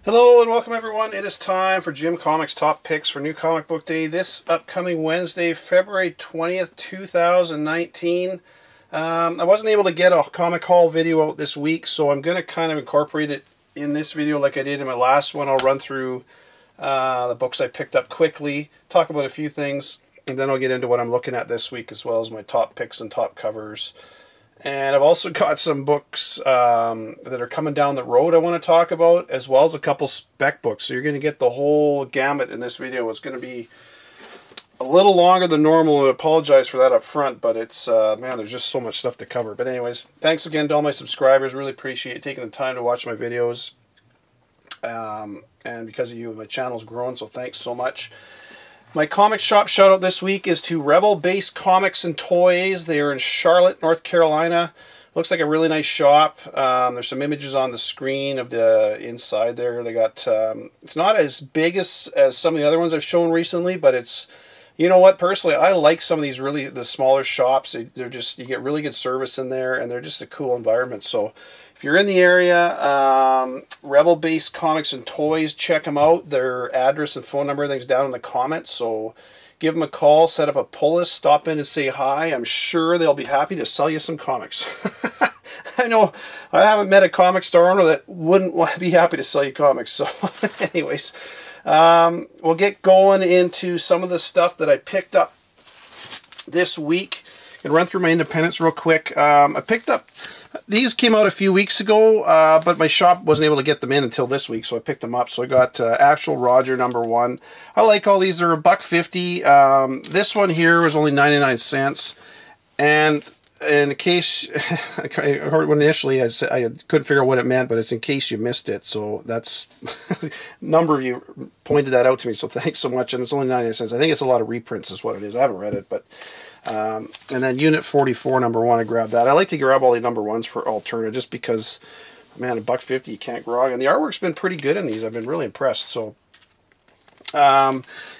Hello and welcome everyone. It is time for Jim Comics Top Picks for New Comic Book Day this upcoming Wednesday, February 20th, 2019. I wasn't able to get a comic haul video out this week, so I'm going to kind of incorporate it in this video like I did in my last one. I'll run through the books I picked up quickly, talk about a few things, and then I'll get into what I'm looking at this week as well as my top picks and top covers. And I've also got some books that are coming down the road I want to talk about, as well as a couple spec books. So you're going to get the whole gamut in this video. It's going to be a little longer than normal. I apologize for that up front, but it's, man, there's just so much stuff to cover. But anyways, thanks again to all my subscribers. Really appreciate taking the time to watch my videos. And because of you, my channel's grown, so thanks so much. My comic shop shout out this week is to Rebel Base Comics and Toys. They are in Charlotte, North Carolina. Looks like a really nice shop. There's some images on the screen of the inside there. They got, it's not as big as some of the other ones I've shown recently, but it's, you know what, personally, I like some of these the smaller shops. They're just, you get really good service in there, and they're just a cool environment. So if you're in the area, Rebel Base Comics and Toys, check them out. Their address and phone number, everything's down in the comments. So give them a call, set up a pull list, stop in and say hi. I'm sure they'll be happy to sell you some comics. I know I haven't met a comic store owner that wouldn't want to be happy to sell you comics. So anyways, we'll get going into some of the stuff that I picked up this week and run through my independents real quick. I picked up, these came out a few weeks ago, but my shop wasn't able to get them in until this week, so I picked them up. So I got Actual Roger #1. I like all these. They're $1.50. This one here was only 99 cents. And in case, when initially I couldn't figure out what it meant, but it's in case you missed it. So that's, a number of you pointed that out to me, so thanks so much. And it's only 99 cents. I think it's a lot of reprints is what it is. I haven't read it, but... and then Unit 44 #1, I grabbed that. I like to grab all the #1s for alternate, just because, man, $1.50 you can't grog. And the artwork's been pretty good in these. I've been really impressed. So,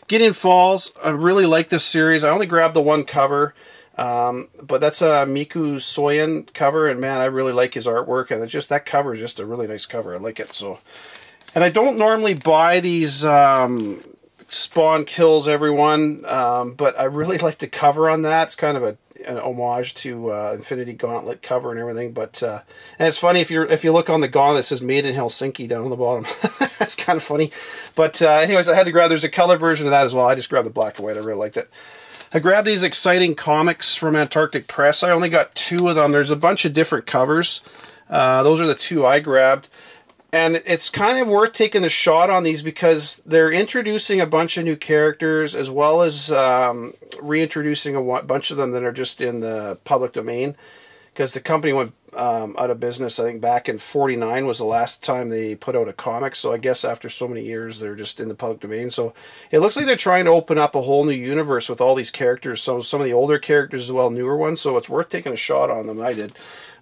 Gideon Falls, I really like this series. I only grabbed the one cover, but that's a Miku Soyen cover, and man, I really like his artwork. And it's just, that cover is just a really nice cover. I like it. So, and I don't normally buy these Spawn kills everyone, but I really like the cover on that. It's kind of an homage to Infinity Gauntlet cover and everything. But and it's funny, if you look on the gauntlet, it says "Made in Helsinki" down on the bottom. That's kind of funny. But anyways, I had to grab. There's a color version of that as well. I just grabbed the black and white. I really liked it. I grabbed these Exciting Comics from Antarctic Press. I only got 2 of them. There's a bunch of different covers. Those are the 2 I grabbed. And it's kind of worth taking a shot on these because they're introducing a bunch of new characters, as well as reintroducing a bunch of them that are just in the public domain. Because the company went out of business, I think back in '49 was the last time they put out a comic. So I guess after so many years, they're just in the public domain. So it looks like they're trying to open up a whole new universe with all these characters. So some of the older characters as well, newer ones. So it's worth taking a shot on them. I did.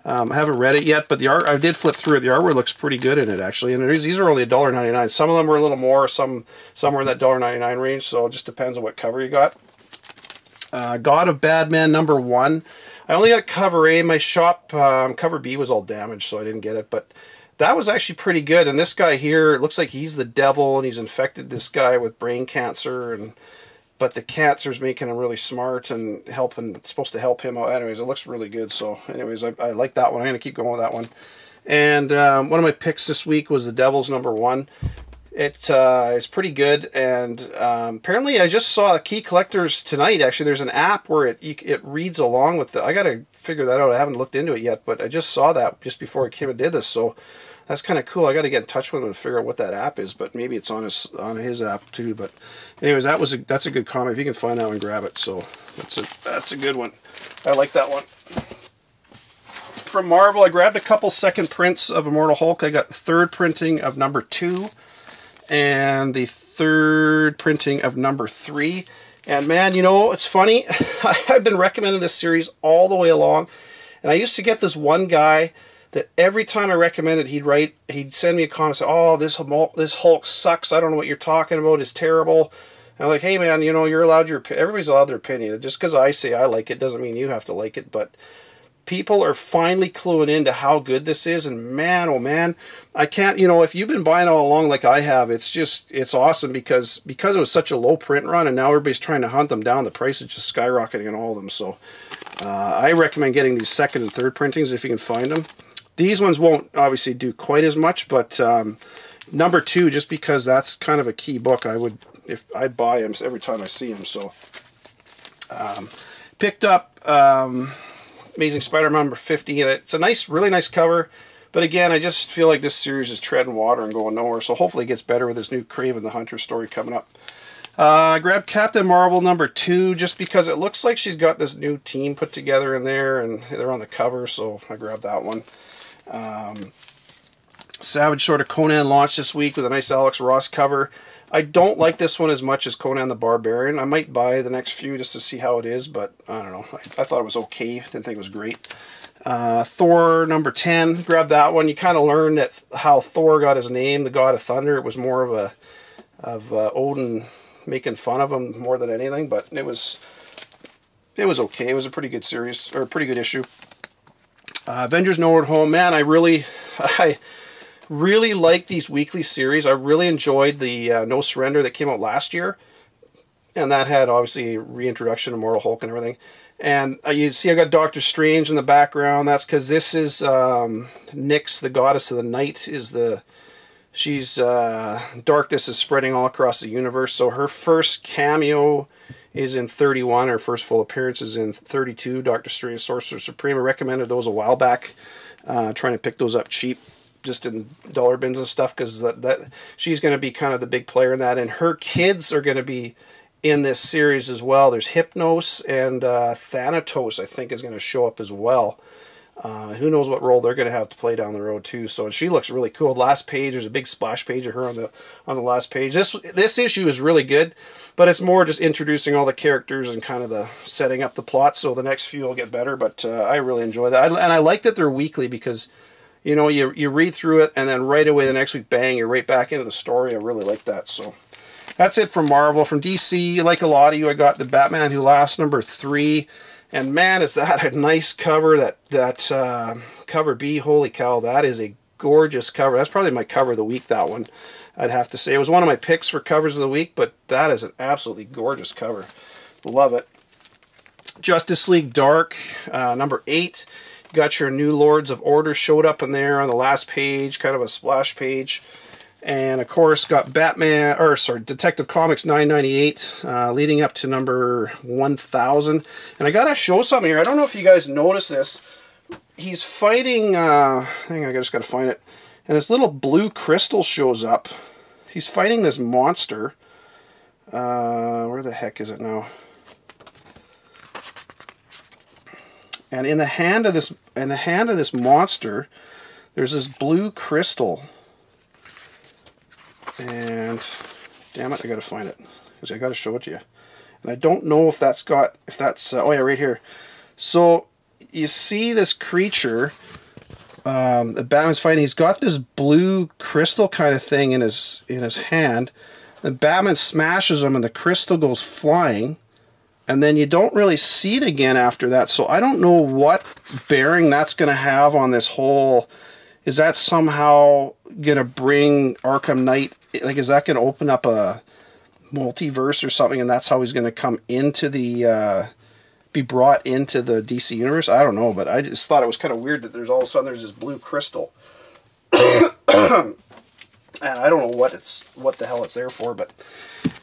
I haven't read it yet, but the art, I did flip through it. The artwork looks pretty good in it, actually. And these are only $1.99. Some of them were a little more, some were in that $1.99 range, so it just depends on what cover you got. God of Badman #1. I only got cover A. My shop, cover B was all damaged, so I didn't get it, but that was actually pretty good. And this guy here, it looks like he's the devil, and he's infected this guy with brain cancer, but the cancer's making him really smart and it's supposed to help him out. Anyways, it looks really good. So anyways, I like that one. I'm going to keep going with that one. And one of my picks this week was The Devil's #1. It's pretty good. And apparently I just saw Key Collectors tonight. Actually, there's an app where it reads along with I got to figure that out. I haven't looked into it yet, but I just saw that just before I came and did this. So that's kind of cool. I got to get in touch with him and figure out what that app is, but maybe it's on his app too. But anyways, that's a good comic. If you can find that one, grab it. So that's a good one. I like that one. From Marvel, I grabbed a couple second prints of Immortal Hulk. I got the 3rd printing of #2 and the 3rd printing of #3. And man, you know, it's funny. I've been recommending this series all the way along, and I used to get this one guy that every time I recommended, he'd send me a comment, say, "Oh, this Hulk sucks. I don't know what you're talking about. It's terrible." And I'm like, "Hey, man, you know, you're allowed everybody's allowed their opinion. Just because I say I like it doesn't mean you have to like it." But people are finally cluing into how good this is, and man, oh man, I can't, you know, if you've been buying all along like I have, it's awesome because it was such a low print run, and now everybody's trying to hunt them down. The price is just skyrocketing on all of them, so I recommend getting these second and third printings if you can find them. These ones won't obviously do quite as much, but number 2, just because that's kind of a key book, I'd buy them every time I see them. So picked up Amazing Spider-Man number 50, and it's a nice, really nice cover. But again, I just feel like this series is treading water and going nowhere. So hopefully it gets better with this new Kraven the Hunter story coming up. I grabbed Captain Marvel number 2 just because it looks like she's got this new team put together in there, and they're on the cover, so I grabbed that one. Savage Sword of Conan launched this week with a nice Alex Ross cover. I don't like this one as much as Conan the Barbarian. I might buy the next few just to see how it is, but I don't know. I thought it was okay. Didn't think it was great. Thor number 10, grabbed that one. You kind of learned that how Thor got his name, the God of Thunder. It was more of Odin making fun of him more than anything, but it was okay. It was a pretty good series, or a pretty good issue. Avengers Nowhere at Home, man, I really like these weekly series. I really enjoyed the No Surrender that came out last year, and that had obviously reintroduction of Immortal Hulk and everything. And you see I got Doctor Strange in the background. That's because this is Nyx, the goddess of the night, she's darkness is spreading all across the universe. So her first cameo is in 31. Her first full appearance is in 32, Doctor Strange, Sorcerer Supreme. I recommended those a while back, trying to pick those up cheap, just in dollar bins and stuff, because that she's going to be kind of the big player in that, and her kids are going to be in this series as well. There's Hypnos and Thanatos, I think, is going to show up as well. Who knows what role they're going to have to play down the road too. So, and she looks really cool. Last page, there's a big splash page of her on the last page. This issue is really good, but it's more just introducing all the characters and kind of the setting up the plot. So the next few will get better, but I really enjoy that. And I like that they're weekly because, you know, you read through it and then right away the next week, bang, you're right back into the story. I really like that. So that's it from Marvel. From DC, like a lot of you, I got the Batman Who Laughs number 3. And man, is that a nice cover, that cover B. Holy cow, that is a gorgeous cover. That's probably my cover of the week, that one, I'd have to say. It was one of my picks for covers of the week, but that is an absolutely gorgeous cover. Love it. Justice League Dark, number 8. You got your new Lords of Order showed up in there on the last page, kind of a splash page. And of course, got Detective Comics 998, leading up to number 1000. And I gotta show something here. I don't know if you guys notice this. He's fighting. I think I just gotta find it. And this little blue crystal shows up. He's fighting this monster. Where the heck is it now? And in the hand of this monster, there's this blue crystal. And damn it, I gotta find it because I gotta show it to you. And I don't know if that's oh yeah, right here. So you see this creature, the Batman's fighting. He's got this blue crystal kind of thing in his hand. The Batman smashes him, and the crystal goes flying. And then you don't really see it again after that. So I don't know what bearing that's going to have on this whole. Is that somehow going to bring Arkham Knight? Like, is that going to open up a multiverse or something? And that's how he's going to come into be brought into the DC universe? I don't know, but I just thought it was kind of weird that there's all of a sudden there's this blue crystal. And I don't know what the hell it's there for, but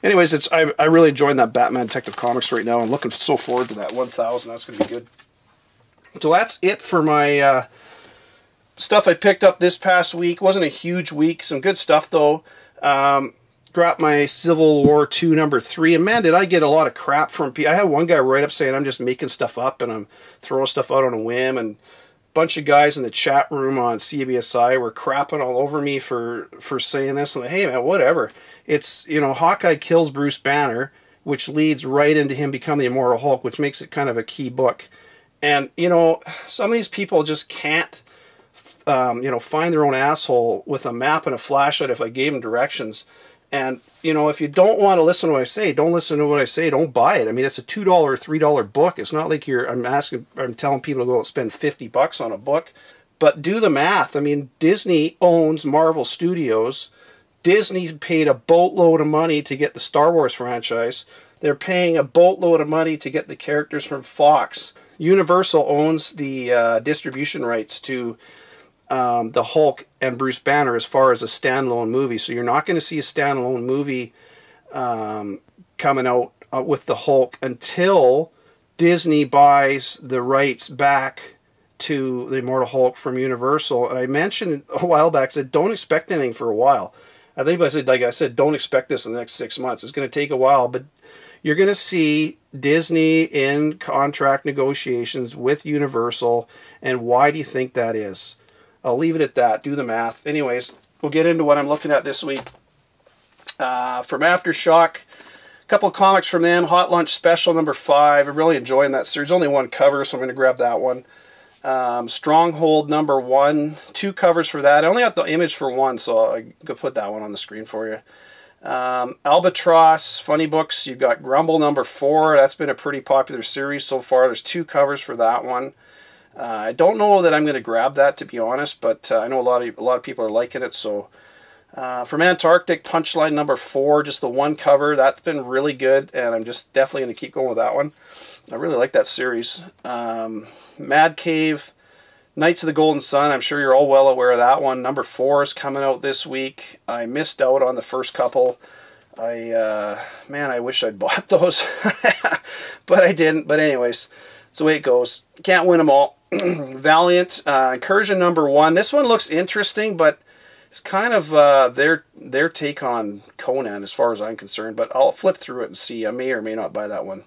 anyways, I really enjoying that Batman Detective Comics right now. I'm looking so forward to that 1000. That's going to be good. So that's it for my stuff I picked up this past week. Wasn't a huge week. Some good stuff though. Dropped my Civil War 2 number 3, and man, did I get a lot of crap from people. I had one guy write up saying I'm just making stuff up and I'm throwing stuff out on a whim, and bunch of guys in the chat room on CBSI were crapping all over me for saying this. I'm like, hey man, whatever. It's, you know, Hawkeye kills Bruce Banner, which leads right into him becoming the Immortal Hulk, which makes it kind of a key book. And, you know, some of these people just can't, you know, find their own asshole with a map and a flashlight if I gave them directions. And, you know, if you don't want to listen to what I say, don't listen to what I say. Don't buy it. I mean, it's a $2 or $3 book. It's not like I'm telling people to go spend $50 on a book. But do the math. I mean, Disney owns Marvel Studios. Disney paid a boatload of money to get the Star Wars franchise. They're paying a boatload of money to get the characters from Fox. Universal owns the distribution rights to the Hulk and Bruce Banner as far as a standalone movie. So you're not going to see a standalone movie coming out with the Hulk until Disney buys the rights back to the Immortal Hulk from Universal. And I mentioned a while back, I said, don't expect anything for a while. I think like I said, don't expect this in the next 6 months. It's going to take a while, but you're going to see Disney in contract negotiations with Universal. And why do you think that is? I'll leave it at that. Do the math. Anyways, we'll get into what I'm looking at this week. From Aftershock, a couple of comics from them. Hot Lunch Special number 5. I'm really enjoying that series. Only one cover, so I'm going to grab that one. Stronghold number 1. 2 covers for that. I only got the image for one, so I could put that one on the screen for you. Albatross, Funny Books. You've got Grumble number 4. That's been a pretty popular series so far. There's 2 covers for that one. I don't know that I'm going to grab that, to be honest, but I know a lot of people are liking it. So from Antarctic, Punchline number 4, just the one cover. That's been really good, and I'm just definitely going to keep going with that one. I really like that series. Mad Cave, Knights of the Golden Sun. I'm sure you're all well aware of that one. Number 4 is coming out this week. I missed out on the first couple. Man, I wish I'd bought those, but I didn't. But anyways, that's the way it goes. Can't win them all. Valiant, Incursion number 1. This one looks interesting, but it's kind of their take on Conan as far as I'm concerned. But I'll flip through it and see. I may or may not buy that one.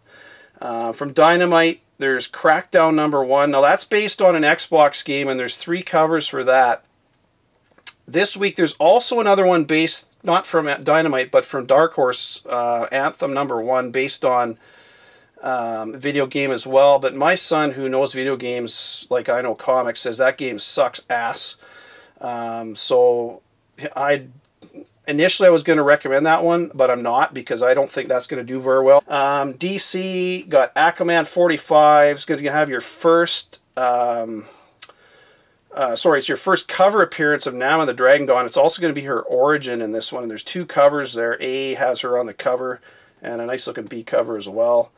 From Dynamite, there's Crackdown number 1. Now that's based on an Xbox game, and there's 3 covers for that. This week there's also another one based, not from Dynamite, but from Dark Horse, Anthem number 1, based on video game as well. But my son, who knows video games like I know comics, says that game sucks ass. So initially I was going to recommend that one, but I'm not, because I don't think that's going to do very well. DC got Aquaman 45. It's going to have your first it's your first cover appearance of Nama the Dragon Dawn. It's also going to be her origin in this one. There's 2 covers there. A has her on the cover, and a nice looking B cover as well.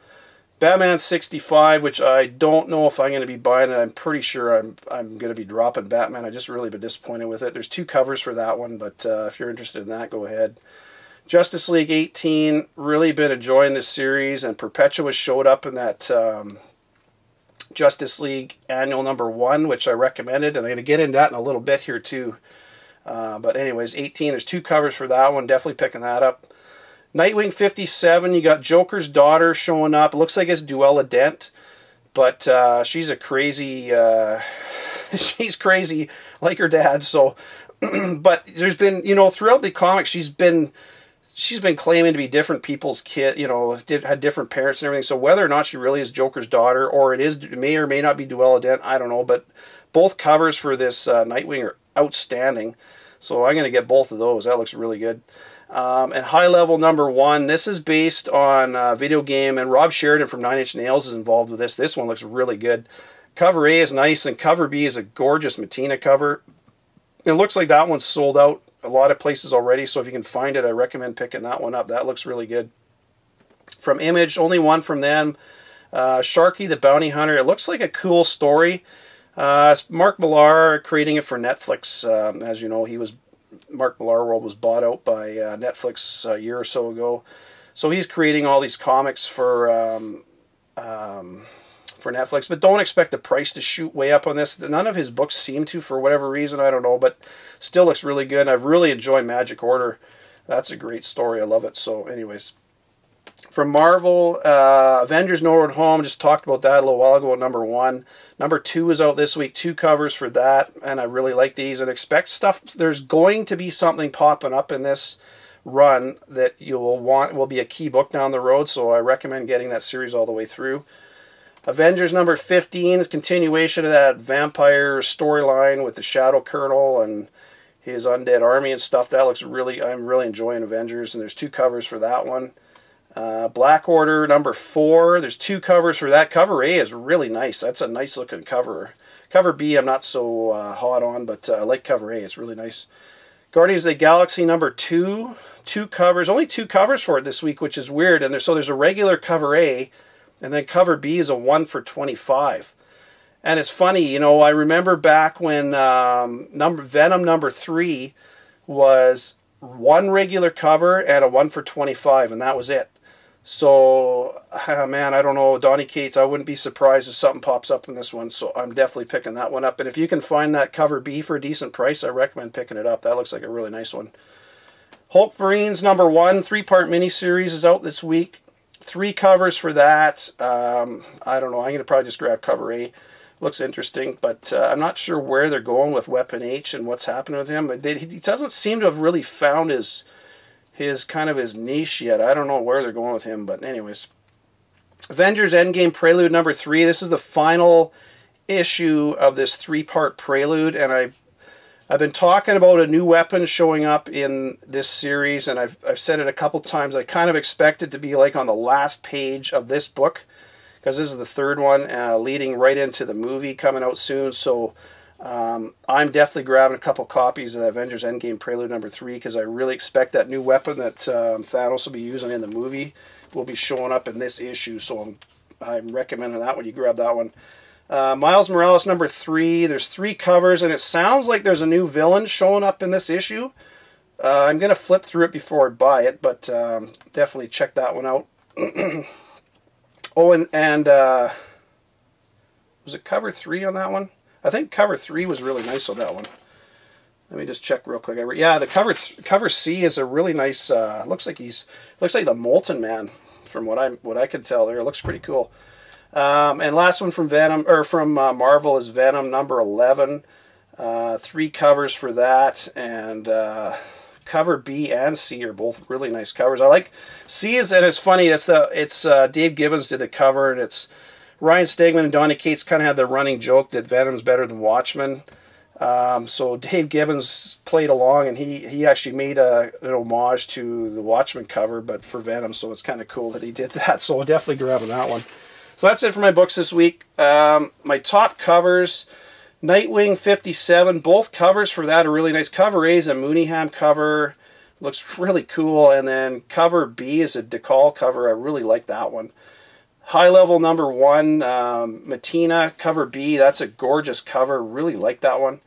Batman 65, which I don't know if I'm going to be buying it. I'm pretty sure I'm going to be dropping Batman. I just really been disappointed with it. There's 2 covers for that one, but if you're interested in that, go ahead. Justice League 18, really been enjoying this series, and Perpetua showed up in that Justice League Annual number 1, which I recommended, and I'm going to get into that in a little bit here too. But anyways, 18, there's 2 covers for that one. Definitely picking that up. Nightwing 57, you got Joker's daughter showing up. It looks like it's Duella Dent, but she's a crazy, she's crazy like her dad. So, but there's been, you know, throughout the comics, she's been claiming to be different people's kid, you know, had different parents and everything. So whether or not she really is Joker's daughter, or it may or may not be Duella Dent, I don't know. But both covers for this Nightwing are outstanding. So I'm going to get both of those. That looks really good. And High Level number 1. This is based on a video game, and Rob Sheridan from 9 Inch Nails is involved with this. This one looks really good. Cover A is nice, and cover B is a gorgeous Matina cover. It looks like that one's sold out a lot of places already, so if you can find it, I recommend picking that one up. That looks really good. From Image, only one from them. Sharky the Bounty Hunter. It looks like a cool story. It's Mark Millar creating it for Netflix. As you know, Mark Millar World was bought out by Netflix a year or so ago. So he's creating all these comics for Netflix. But don't expect the price to shoot way up on this. None of his books seem to, for whatever reason. I don't know. But still looks really good. I've really enjoyed Magic Order. That's a great story. I love it. So anyways. From Marvel, Avengers No Road Home. Just talked about that a little while ago at number 1. Number 2 is out this week. 2 covers for that, and I really like these. And expect stuff. There's going to be something popping up in this run that you will be a key book down the road. So I recommend getting that series all the way through. Avengers number 15 is continuation of that vampire storyline with the Shadow Colonel, and his undead army and stuff. That looks really, I'm really enjoying Avengers, and there's 2 covers for that one. Black Order number 4, there's 2 covers for that. Cover A is really nice. That's a nice looking cover. Cover B I'm not so hot on, but I like cover A. It's really nice. Guardians of the Galaxy number 2, 2 covers. Only 2 covers for it this week, which is weird. And there's a regular cover A, and then cover B is a 1 for 25. And it's funny, you know, I remember back when Venom number 3 was 1 regular cover and a 1 for 25, and that was it. So, man, I don't know, Donny Cates, I wouldn't be surprised if something pops up in this one, so I'm definitely picking that one up. And if you can find that cover B for a decent price, I recommend picking it up. That looks like a really nice one. Wolverines number 1, 3-part miniseries is out this week. 3 covers for that. I don't know, I'm going to probably just grab cover A. Looks interesting, but I'm not sure where they're going with Weapon H and what's happening with him. He doesn't seem to have really found his niche yet. I don't know where they're going with him, but anyways. Avengers Endgame Prelude number 3. This is the final issue of this 3-part Prelude, and I've been talking about a new weapon showing up in this series, and I've said it a couple times. I kind of expect it to be like on the last page of this book, because this is the 3rd one, leading right into the movie coming out soon. So I'm definitely grabbing a couple copies of Avengers Endgame Prelude number 3, because I really expect that new weapon that Thanos will be using in the movie will be showing up in this issue. So I'm recommending that one. You grab that one. Miles Morales number 3. There's 3 covers, and it sounds like there's a new villain showing up in this issue. I'm going to flip through it before I buy it, but definitely check that one out. Oh, and was it cover 3 on that one? I think cover 3 was really nice on that one. Let me just check real quick. Yeah, the cover C is a really nice. Looks like the Molten Man, from what I can tell there. It looks pretty cool. And last one from Marvel is Venom number 11. 3 covers for that, and cover B and C are both really nice covers. I like C and it's funny. It's Dave Gibbons did the cover, and it's Ryan Stegman and Donny Cates kind of had the running joke that Venom's better than Watchmen. So Dave Gibbons played along, and he actually made an homage to the Watchmen cover, but for Venom. So it's kind of cool that he did that. So definitely grabbing that one. So that's it for my books this week. My top covers. Nightwing 57, both covers for that are really nice. Cover A is a Mooneyham cover, looks really cool, and then cover B is a Decal cover. I really like that one. High Level number 1, Matina, cover B, that's a gorgeous cover, really like that one.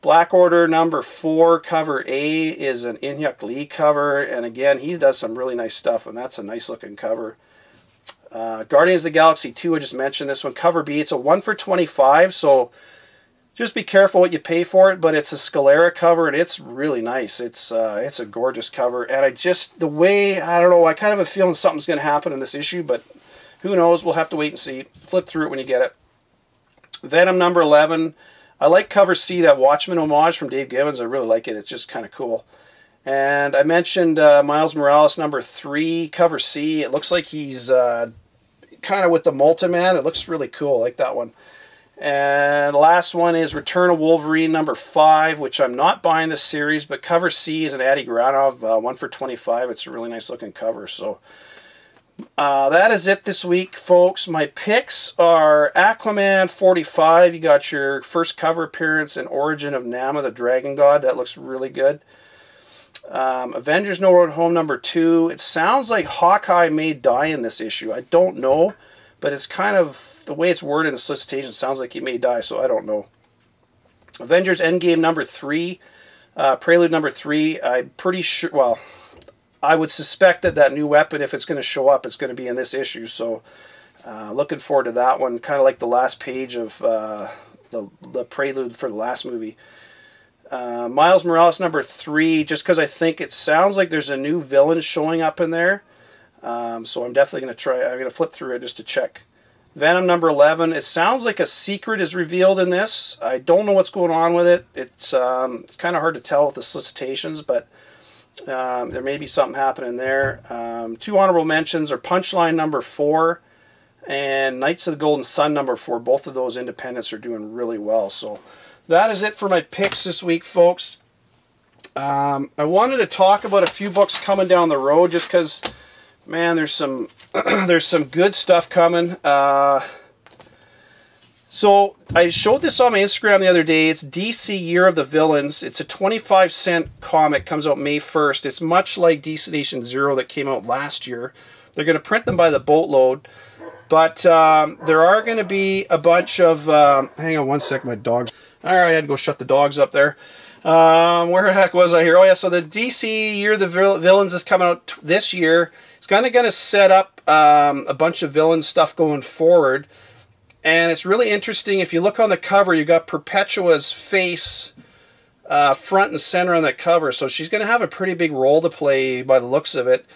Black Order number 4, cover A is an In-Hyuk Lee cover, and again, he does some really nice stuff, and that's a nice looking cover. Guardians of the Galaxy 2, I just mentioned this one, cover B, it's a 1 for 25, so just be careful what you pay for it, but it's a Scalera cover, and it's really nice. It's a gorgeous cover, and I don't know, I kind of have a feeling something's going to happen in this issue, but who knows? We'll have to wait and see. Flip through it when you get it. Venom number 11. I like cover C, that Watchmen homage from Dave Gibbons. I really like it. It's just kind of cool. And I mentioned Miles Morales number 3, cover C. It looks like he's kind of with the Molten Man. It looks really cool. I like that one. And the last one is Return of Wolverine number 5, which I'm not buying this series, but cover C is an Adi Granov, 1 for 25. It's a really nice looking cover. So that is it this week, folks. My picks are Aquaman 45. You got your first cover appearance and Origin of Nama, the Dragon God. That looks really good. Avengers No Road Home number 2. It sounds like Hawkeye may die in this issue. I don't know, but it's kind of the way it's worded in the solicitation. Sounds like he may die, so I don't know. Avengers Endgame number 3, Prelude number 3. I'm pretty sure, well, I would suspect that new weapon, if it's going to show up, it's going to be in this issue. So looking forward to that one. Kind of like the last page of the Prelude for the last movie. Miles Morales number 3, just because I think it sounds like there's a new villain showing up in there. So I'm definitely going to try. I'm going to flip through it just to check. Venom number 11. It sounds like a secret is revealed in this. I don't know what's going on with it. It's kind of hard to tell with the solicitations, but there may be something happening there. 2 honorable mentions are Punchline number 4 and Knights of the Golden Sun number 4. Both of those independents are doing really well. So that is it for my picks this week, folks. I wanted to talk about a few books coming down the road, just because, man, there's some there's some good stuff coming. So I showed this on my Instagram the other day. It's DC Year of the Villains. It's a 25-cent comic. Comes out May 1st. It's much like Destination Zero that came out last year. They're going to print them by the boatload. But there are going to be a bunch of... hang on one sec, my dogs... Alright, I had to go shut the dogs up there. Where the heck was I here? Oh yeah, so the DC Year of the Villains is coming out this year. It's kind of going to set up a bunch of villain stuff going forward. And it's really interesting. If you look on the cover, you've got Perpetua's face front and center on that cover. So she's going to have a pretty big role to play by the looks of it.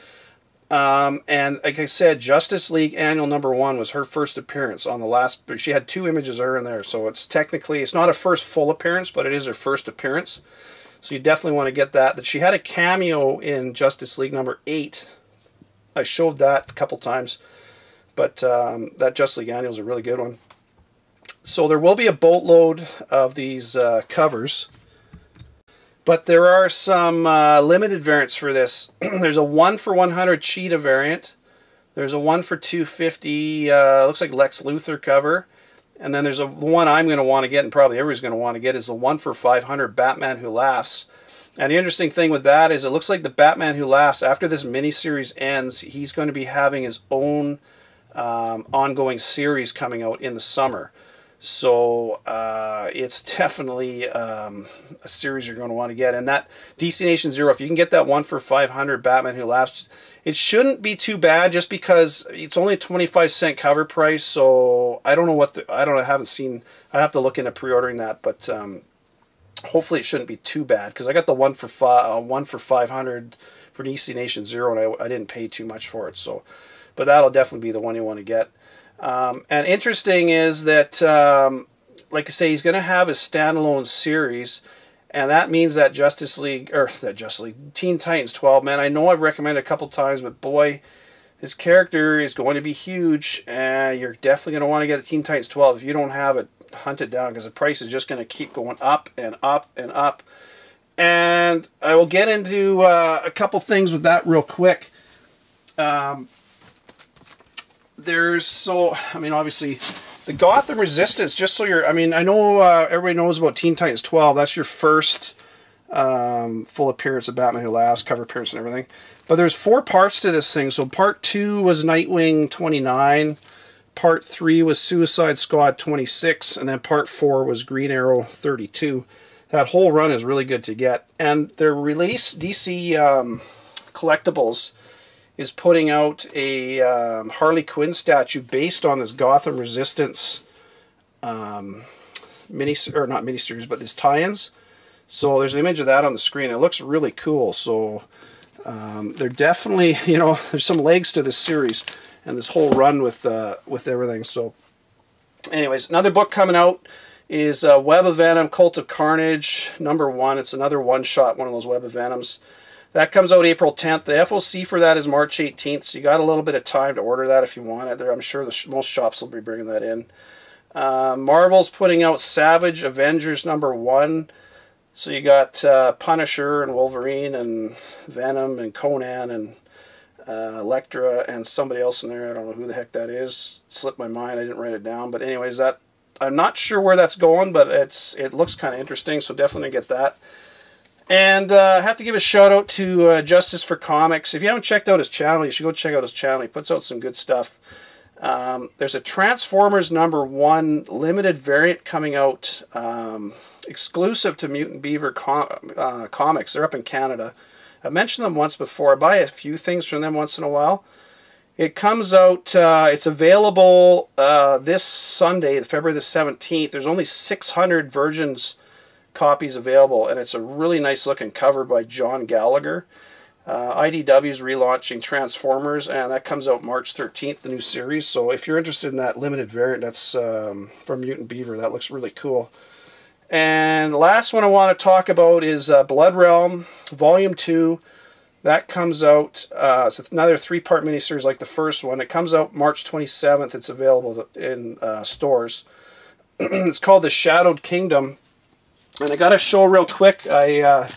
And like I said, Justice League Annual #1 was her first appearance on the last... She had 2 images of her in there. So it's technically... It's not a first full appearance, but it is her first appearance. So you definitely want to get that. That she had a cameo in Justice League #8. I showed that a couple times. But that Justice League Annual is a really good one. So there will be a boatload of these covers. But there are some limited variants for this. There's a 1 for 100 Cheetah variant. There's a 1 for 250, looks like Lex Luthor cover. And then there's a one I'm going to want to get, and probably everybody's going to want to get, is the 1 for 500 Batman Who Laughs. And the interesting thing with that is it looks like the Batman Who Laughs, after this miniseries ends, he's going to be having his own ongoing series coming out in the summer. So it's definitely a series you're going to want to get. And that Destination Zero, if you can get that 1 for 500 Batman Who Laughs, it shouldn't be too bad, just because it's only a 25-cent cover price. So I don't know what I haven't seen. I'd have to look into pre-ordering that, but hopefully it shouldn't be too bad, because I got the 1 for 500 for Destination Zero, and I didn't pay too much for it. So, but that'll definitely be the one you want to get. And interesting is that, like I say, he's going to have a standalone series, and that means that Teen Titans 12, man, I know I've recommended a couple times, but boy, this character is going to be huge, and you're definitely going to want to get the Teen Titans 12. If you don't have it, hunt it down, because the price is just going to keep going up and up and up. And I will get into a couple things with that real quick. Obviously, the Gotham Resistance, just so you're, I know everybody knows about Teen Titans 12. That's your first full appearance of Batman Who Laughs, cover appearance and everything. But there's 4 parts to this thing. So part 2 was Nightwing 29, part 3 was Suicide Squad 26, and then part 4 was Green Arrow 32. That whole run is really good to get. And their release, DC Collectibles, is putting out a Harley Quinn statue based on this Gotham Resistance not miniseries, but these tie-ins. So there's an image of that on the screen. It looks really cool. So they're definitely, there's some legs to this series and this whole run with everything. So anyways, another book coming out is Web of Venom, Cult of Carnage #1. It's another one-shot, one of those Web of Venoms. That comes out April 10th. The FOC for that is March 18th, so you got a little bit of time to order that if you want it. I'm sure most shops will be bringing that in. Marvel's putting out Savage Avengers #1. So you got Punisher and Wolverine and Venom and Conan and Elektra and somebody else in there. I don't know who the heck that is. It slipped my mind. I didn't write it down. But anyways, I'm not sure where that's going, but it looks kind of interesting, so definitely get that. And I have to give a shout out to Justice for Comics. If you haven't checked out his channel, you should go check out his channel. He puts out some good stuff. There's a Transformers #1 limited variant coming out, exclusive to Mutant Beaver Comics. They're up in Canada. I mentioned them once before. I buy a few things from them once in a while. It comes out, it's available this Sunday, February the 17th. There's only 600 copies available, and it's a really nice looking cover by John Gallagher. IDW is relaunching Transformers, and that comes out March 13th, the new series. So if you're interested in that limited variant, that's from Mutant Beaver. That looks really cool. And the last one I want to talk about is Blood Realm Volume 2. That comes out, so it's another 3-part miniseries like the first one. It comes out March 27th. It's available in stores. It's called The Shadowed Kingdom. And I got to show real quick, I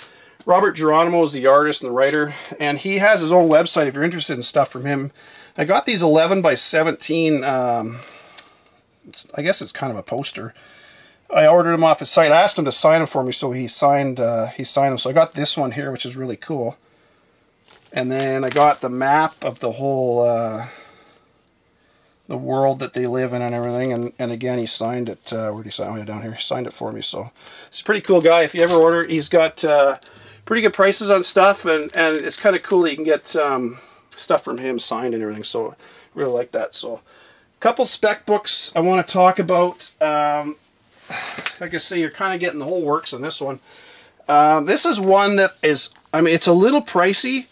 Robert Geronimo is the artist and the writer, and he has his own website if you're interested in stuff from him. I got these 11 by 17, I guess it's kind of a poster. I ordered them off his site. I asked him to sign them for me, so he signed them. So I got this one here, which is really cool. And then I got the map of the whole, the world that they live in and everything. And again, he signed it. Where did he sign it? Down here. He signed it for me. So he's a pretty cool guy. If you ever order, he's got pretty good prices on stuff, and it's kind of cool that you can get stuff from him signed and everything. So really like that. So a couple spec books I want to talk about. Like I say, you're kind of getting the whole works on this one. This is one that is, I mean, it's a little pricey,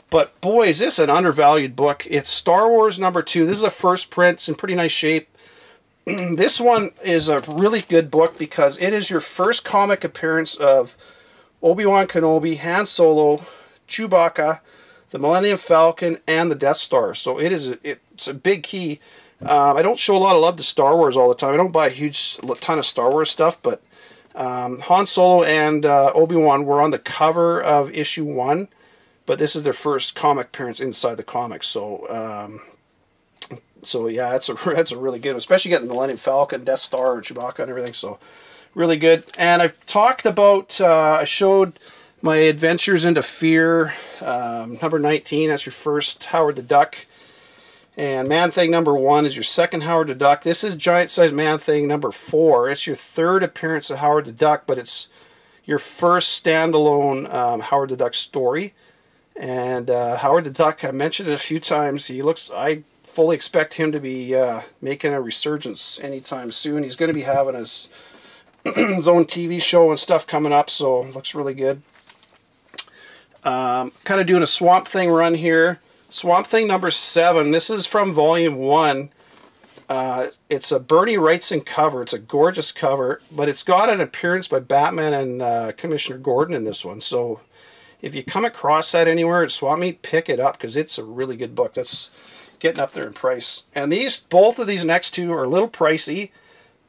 but boy, is this an undervalued book. It's Star Wars #2. This is a first print. It's in pretty nice shape. This one is a really good book because it is your first comic appearance of Obi-Wan Kenobi, Han Solo, Chewbacca, the Millennium Falcon, and the Death Star. So it's a big key. I don't show a lot of love to Star Wars all the time. I don't buy a ton of Star Wars stuff, but Han Solo and Obi-Wan were on the cover of issue 1, but this is their first comic appearance inside the comics. So, yeah, that's a really good one, especially getting the Millennium Falcon, Death Star, and Chewbacca and everything. So, really good. And I've talked about, I showed my Adventures into Fear, number 19. That's your first Howard the Duck. And Man-Thing #1 is your second Howard the Duck. This is Giant Size Man-Thing #4. It's your third appearance of Howard the Duck, but it's your first standalone Howard the Duck story. And Howard the Duck, I mentioned it a few times. I fully expect him to be making a resurgence anytime soon. He's going to be having his own TV show and stuff coming up, so it looks really good. Kind of doing a Swamp Thing run here. Swamp Thing #7. This is from volume 1. It's a Bernie Wrightson cover. It's a gorgeous cover, but it's got an appearance by Batman and Commissioner Gordon in this one. So if you come across that anywhere at Swamp Meet, pick it up because it's a really good book. That's getting up there in price. And both of these next two are a little pricey,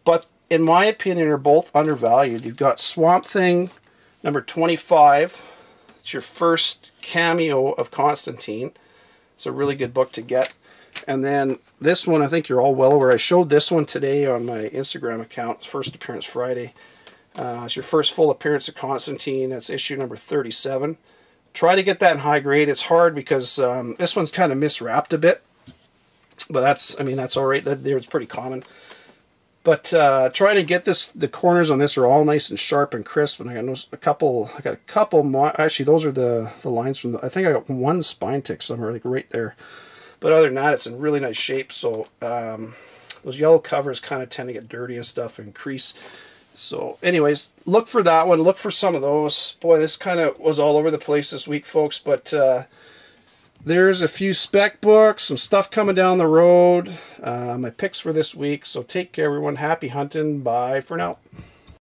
but in my opinion are both undervalued. You've got Swamp Thing #25. It's your first cameo of Constantine. It's a really good book to get. And then this one, I think you're all well aware. I showed this one today on my Instagram account. First appearance Friday. It's your first full appearance of Constantine. That's issue number 37. Try to get that in high grade. It's hard because this one's kind of miswrapped a bit. But that's all right. It's pretty common. But trying to get the corners on this are all nice and sharp and crisp. And I got a couple more. Actually, those are the lines from I think I got one spine tick somewhere, like right there. But other than that, it's in really nice shape. So those yellow covers kind of tend to get dirty and stuff and crease. So anyways, look for that one. Look for some of those. Boy, this kind of was all over the place this week, folks. But there's a few spec books, some stuff coming down the road. My picks for this week. So take care, everyone. Happy hunting. Bye for now.